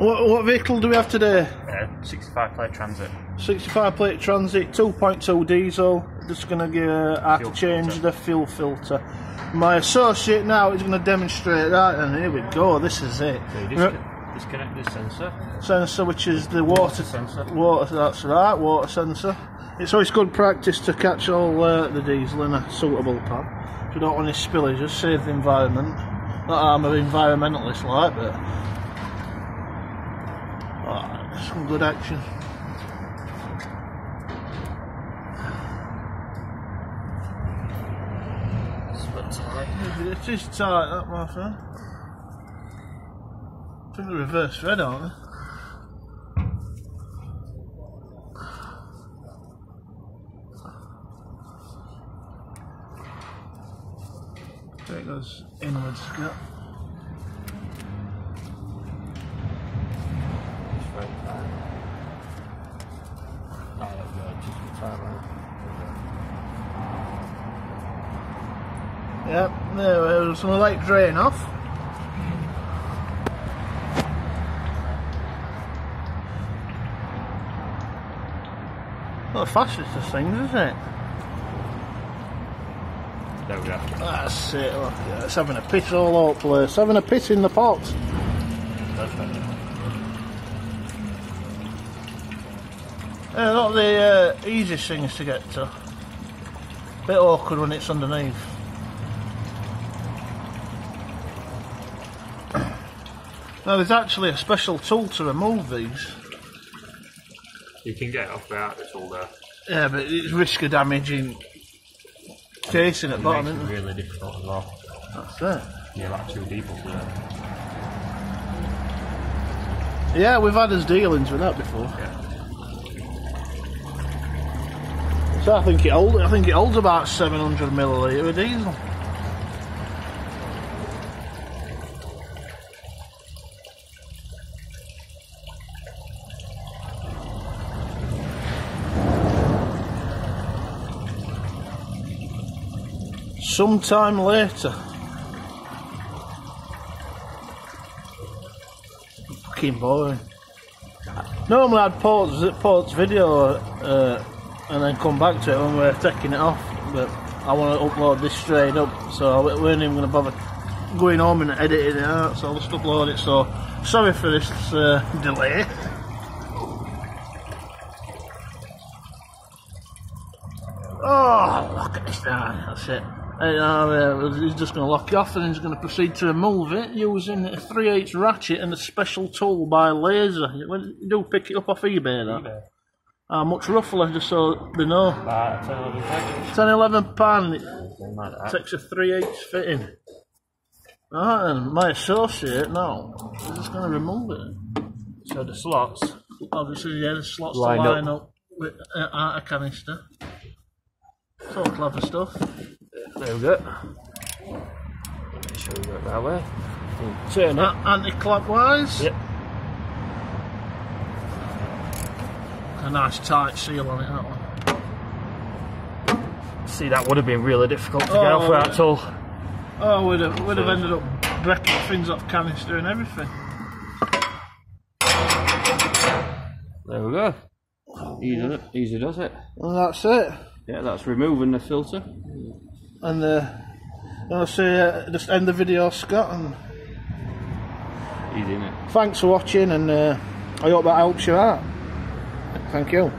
What vehicle do we have today? 65 plate Transit. 65 plate Transit, 2.2 diesel. Just going to have to change filter. the fuel filter. My associate now is going to demonstrate that, and here we go. This is it. So you disconnect this sensor. Sensor, which is the water sensor. Water, that's right. Water sensor. It's always good practice to catch all the diesel in a suitable pad. If you don't want any spillage, just save the environment. Not I'm an environmentalist, like, but some good action. It is tight, that, my friend. I think the reverse thread, aren't they? There it goes inwards, Scott. Yep, there's some light drain off. Not the fastest of things, is it? There we go. That's it, look, it's having a piss all over the place. Having a piss in the pot. Perfect. Yeah, not the easiest things to get to. Bit awkward when it's underneath. Now there's actually a special tool to remove these. You can get it off without the tool there. Yeah, but it's risk of damaging casing at the bottom, isn't it? Really difficult as well. That's it. You're like too deep up there. Yeah, we've had us dealings with that before. Yeah. So I think it holds about 700 millilitre of diesel. Sometime later. Fucking boring. Normally I'd pause video and then come back to it when we're taking it off, but I want to upload this straight up, so we weren't even going to bother going home and editing it out, so I'll just upload it. So sorry for this delay. Oh, look at this now, that's it. He's just going to lock it off and he's going to proceed to remove it using a 3/8 ratchet and a special tool by Laser. You do pick it up off eBay, that? How much roughly, just so they know? About 10-11 pound. It like takes a 3/8 fitting. Right, and my associate now is just going to remove it. So the slots. Obviously, yeah, the slots Line to line up with out a canister. It's all clever stuff. There we go. Make sure we go that way. Turn that anti-clockwise. Yep. A nice tight seal on it, that one. See, that would have been really difficult to get off with that tool. Oh, we'd have ended up breaking things off canister and everything. There we go. Easy does it. And that's it. Yeah, that's removing the filter. And I'll say just end the video, Scott. And Easy, innit? thanks for watching, and I hope that helps you out. Thank you.